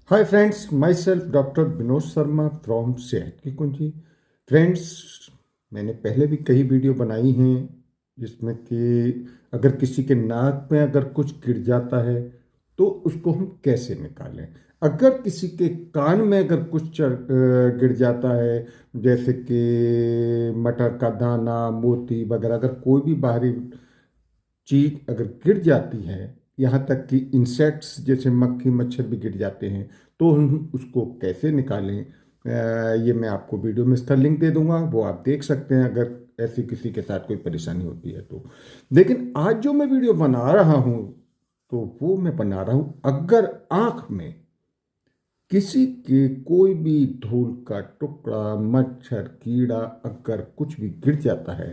Hi friends, my self doctor Vinod Sharma from सेहत की कुंजी। फ्रेंड्स, मैंने पहले भी कई वीडियो बनाई हैं जिसमें कि अगर किसी के नाक में अगर कुछ गिर जाता है तो उसको हम कैसे निकालें। अगर किसी के कान में अगर कुछ गिर जाता है, जैसे कि मटर का दाना, मोती वगैरह, अगर कोई भी बाहरी चीज अगर गिर जाती है, यहाँ तक कि इंसेक्ट्स जैसे मक्खी मच्छर भी गिर जाते हैं, तो हम उसको कैसे निकालें। ये मैं आपको वीडियो में इसका लिंक दे दूंगा, वो आप देख सकते हैं अगर ऐसी किसी के साथ कोई परेशानी होती है तो। लेकिन आज जो मैं वीडियो बना रहा हूँ तो वो मैं बना रहा हूँ, अगर आंख में किसी के कोई भी धूल का टुकड़ा, मच्छर, कीड़ा अगर कुछ भी गिर जाता है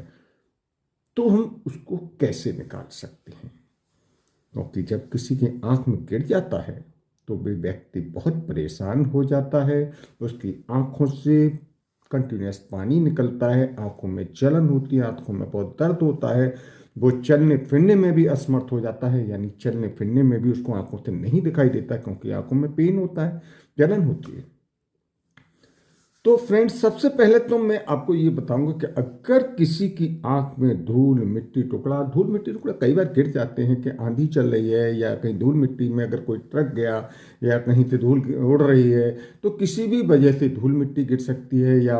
तो हम उसको कैसे निकाल सकते हैं। क्योंकि जब किसी की आंख में गिर जाता है तो वे व्यक्ति बहुत परेशान हो जाता है। उसकी आंखों से कंटिन्यूस पानी निकलता है, आंखों में जलन होती है, आंखों में बहुत दर्द होता है, वो चलने फिरने में भी असमर्थ हो जाता है, यानी चलने फिरने में भी उसको आंखों से नहीं दिखाई देता क्योंकि आंखों में पेन होता है, जलन होती है। तो फ्रेंड्स, सबसे पहले तो मैं आपको ये बताऊंगा कि अगर किसी की आंख में धूल मिट्टी टुकड़ा कई बार गिर जाते हैं कि आंधी चल रही है या कहीं धूल मिट्टी में अगर कोई ट्रक गया या कहीं से धूल उड़ रही है, तो किसी भी वजह से धूल मिट्टी गिर सकती है। या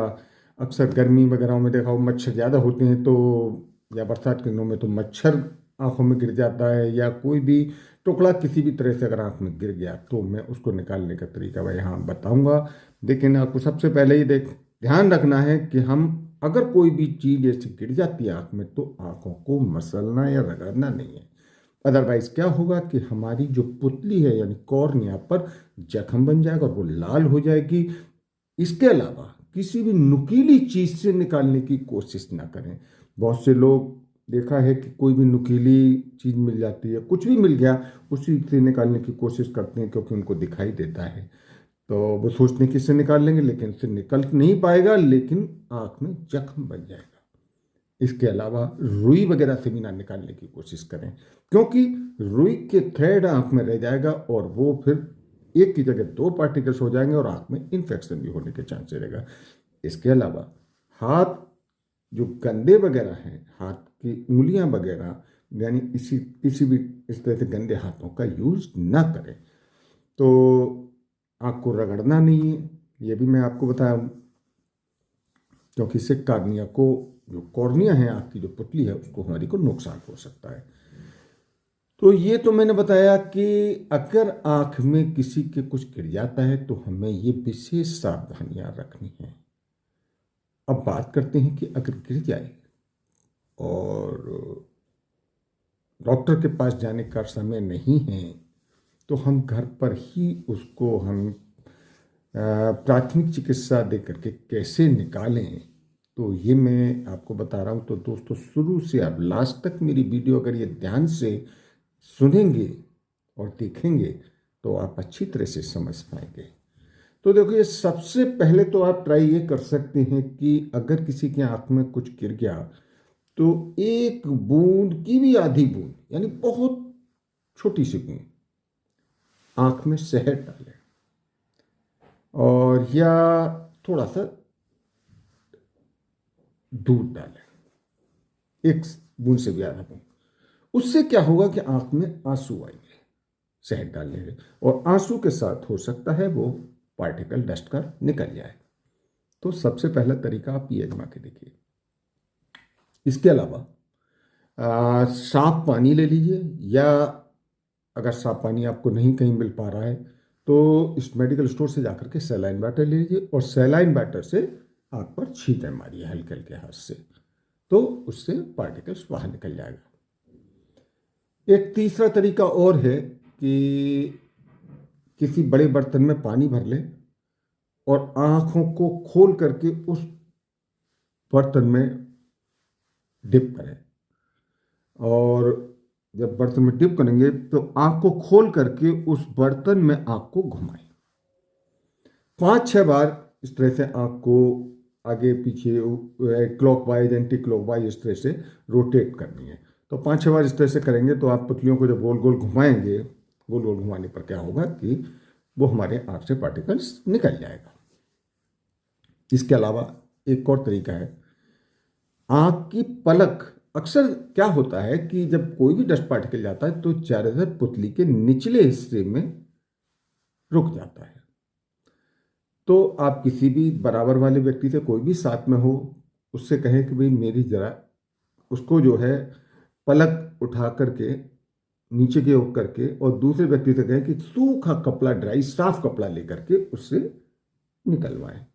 अक्सर गर्मी वगैरह में देखा हो मच्छर ज़्यादा होते हैं, तो या बरसात के दिनों में तो मच्छर आंखों में गिर जाता है, या कोई भी टुकड़ा किसी भी तरह से अगर आंख में गिर गया तो मैं उसको निकालने का तरीका मैं यहाँ बताऊंगा। लेकिन आपको सबसे पहले ही ध्यान रखना है कि हम अगर कोई भी चीज़ ऐसी गिर जाती है आंख में तो आंखों को मसलना या रगड़ना नहीं है। अदरवाइज क्या होगा कि हमारी जो पुतली है यानी कॉर्निया पर जख्म बन जाएगा और वो लाल हो जाएगी। इसके अलावा किसी भी नुकीली चीज से निकालने की कोशिश ना करें। बहुत से लोग देखा है कि कोई भी नुकीली चीज मिल जाती है, कुछ भी मिल गया उसी से निकालने की कोशिश करते हैं क्योंकि उनको दिखाई देता है, तो वो सोचते हैं कि इससे निकाल लेंगे, लेकिन इससे निकल नहीं पाएगा, लेकिन आंख में जख्म बन जाएगा। इसके अलावा रुई वगैरह से भी ना निकालने की कोशिश करें, क्योंकि रुई के थ्रेड आंख में रह जाएगा और वो फिर एक की जगह दो पार्टिकल्स हो जाएंगे और आंख में इन्फेक्शन भी होने के चांसेस रहेगा। इसके अलावा हाथ जो गंदे वगैरह हैं, हाथ की उंगलियां वगैरह, यानी इसी किसी भी इस तरह से गंदे हाथों का यूज ना करें। तो आँख को रगड़ना नहीं है, ये भी मैं आपको बताया, क्योंकि इससे कार्निया को, जो कॉर्निया है आँख की जो पुतली है, उसको हमारी को नुकसान हो सकता है। तो ये तो मैंने बताया कि अगर आँख में किसी के कुछ गिर जाता है तो हमें ये विशेष सावधानियां रखनी है। अब बात करते हैं कि अगर गिर जाए और डॉक्टर के पास जाने का समय नहीं है तो हम घर पर ही उसको हम प्राथमिक चिकित्सा दे करके कैसे निकालें, तो ये मैं आपको बता रहा हूँ। तो दोस्तों, शुरू से आप लास्ट तक मेरी वीडियो अगर ये ध्यान से सुनेंगे और देखेंगे तो आप अच्छी तरह से समझ पाएंगे। तो देखिए, सबसे पहले तो आप ट्राई ये कर सकते हैं कि अगर किसी की आंख में कुछ गिर गया तो एक बूंद की भी आधी बूंद, यानी बहुत छोटी सी बूंद, आंख में शहद डालें और या थोड़ा सा दूध डालें, एक बूंद से भी आधा बूंद। उससे क्या होगा कि आंख में आंसू आएंगे शहद डालने से, और आंसू के साथ हो सकता है वो पार्टिकल डस्ट का निकल जाए। तो सबसे पहला तरीका आप ये आजमा के देखिए। इसके अलावा साफ पानी ले लीजिए, या अगर साफ पानी आपको नहीं कहीं मिल पा रहा है तो इस मेडिकल स्टोर से जाकर के सैलाइन वाटर ले लीजिए और सैलाइन वाटर से आंख पर छींटे मारिए हल्के हल्के हाथ से, तो उससे पार्टिकल्स बाहर निकल जाएगा। एक तीसरा तरीका और है कि किसी बड़े बर्तन में पानी भर ले और आंखों को खोल करके उस बर्तन में डिप करें, और जब बर्तन में डिप करेंगे तो आंख को खोल करके उस बर्तन में आंख को घुमाएं 5-6 बार। इस तरह से आंख को आगे पीछे, क्लॉकवाइज एंटी क्लॉकवाइज, इस तरह से रोटेट करनी है। तो 5-6 बार इस तरह से करेंगे तो आप पुतलियों को जब गोल गोल घुमाएंगे, गोल गोल घुमाने पर क्या होगा कि वो हमारे आँख से पार्टिकल्स निकल जाएगा। इसके अलावा एक और तरीका है, आँख की पलक। अक्सर क्या होता है कि जब कोई भी डस्ट पार्टिकल जाता है तो ज़्यादातर पुतली के निचले हिस्से में रुक जाता है। तो आप किसी भी बराबर वाले व्यक्ति से, कोई भी साथ में हो, उससे कहें कि भाई मेरी जरा, उसको जो है पलक उठा करके नीचे की ओर करके, और दूसरे व्यक्ति से कहें कि सूखा कपड़ा, ड्राई साफ कपड़ा लेकर के उससे निकलवाएं,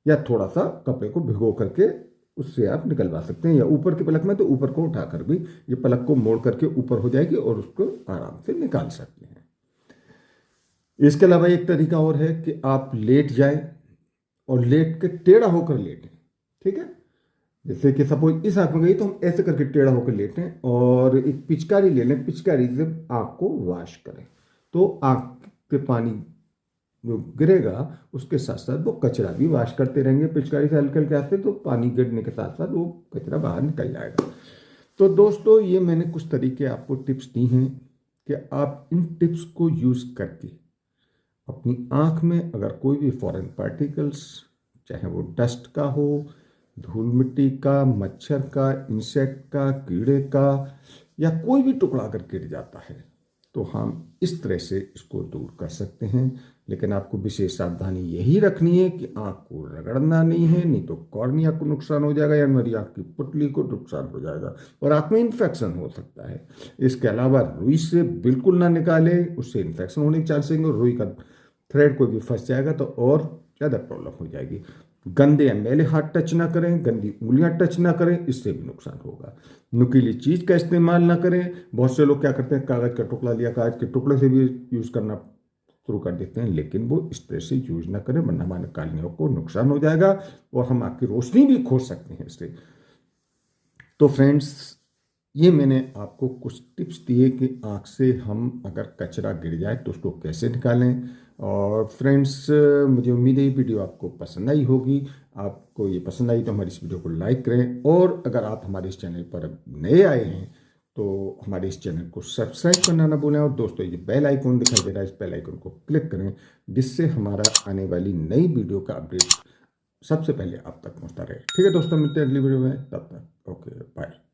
या थोड़ा सा कपड़े को भिगो करके उससे आप निकलवा सकते हैं। या ऊपर की पलक में तो ऊपर को उठाकर भी ये पलक को मोड़ करके ऊपर हो जाएगी और उसको आराम से निकाल सकते हैं। इसके अलावा एक तरीका और है कि आप लेट जाएं और लेट के टेढ़ा होकर लेटें। ठीक है, जैसे कि सपोज इस आंख में गई तो हम ऐसे करके टेढ़ा होकर लेटें और एक पिचकारी ले लें, पिचकारी से आंख को वॉश करें। तो आंख के पानी जो गिरेगा उसके साथ साथ वो कचरा भी वॉश करते रहेंगे पिचकारी से हल्के हल्के हाथ से, तो पानी गिरने के साथ साथ वो कचरा बाहर निकल जाएगा। तो दोस्तों, ये मैंने कुछ तरीके आपको टिप्स दी हैं कि आप इन टिप्स को यूज़ करके अपनी आँख में अगर कोई भी फॉरेन पार्टिकल्स, चाहे वो डस्ट का हो, धूल मिट्टी का, मच्छर का, इंसेक्ट का, कीड़े का, या कोई भी टुकड़ा अगर गिर जाता है तो हम इस तरह से इसको दूर कर सकते हैं। लेकिन आपको विशेष सावधानी यही रखनी है कि आँख को रगड़ना नहीं है, नहीं तो कॉर्निया को नुकसान हो जाएगा या मेरी आँख की पुतली को नुकसान हो जाएगा और आँख में इन्फेक्शन हो सकता है। इसके अलावा रुई से बिल्कुल ना निकाले, उससे इन्फेक्शन होने के चांसेस हैं, और रुई का थ्रेड कोई भी फंस जाएगा तो और ज़्यादा प्रॉब्लम हो जाएगी। गंदे या मैले हाथ टच ना करें, गंदी उंगलियां टच ना करें, इससे भी नुकसान होगा। नुकीली चीज़ का इस्तेमाल ना करें। बहुत से लोग क्या करते हैं, कागज़ का टुकड़ा लिया, कागज़ के टुकड़े से भी यूज़ करना शुरू कर देते हैं, लेकिन वो इस तरह से यूज ना करें वरना हमारे कालियों को नुकसान हो जाएगा और हम आपकी रोशनी भी खो सकते हैं इससे। तो फ्रेंड्स, ये मैंने आपको कुछ टिप्स दिए कि आँख से हम अगर कचरा गिर जाए तो उसको कैसे निकालें। और फ्रेंड्स, मुझे उम्मीद है ये वीडियो आपको पसंद आई होगी। आपको ये पसंद आई तो हमारी इस वीडियो को लाइक करें, और अगर आप हमारे इस चैनल पर नए आए हैं तो हमारे इस चैनल को सब्सक्राइब करना ना भूलें। और दोस्तों, ये बेल आइकन दिखाई दे रहा है, इस बेल आइकन को क्लिक करें, जिससे हमारा आने वाली नई वीडियो का अपडेट सबसे पहले आप तक पहुँचता रहे। ठीक है दोस्तों, मिलते हैं अगली वीडियो में, तब तक ओके बाय।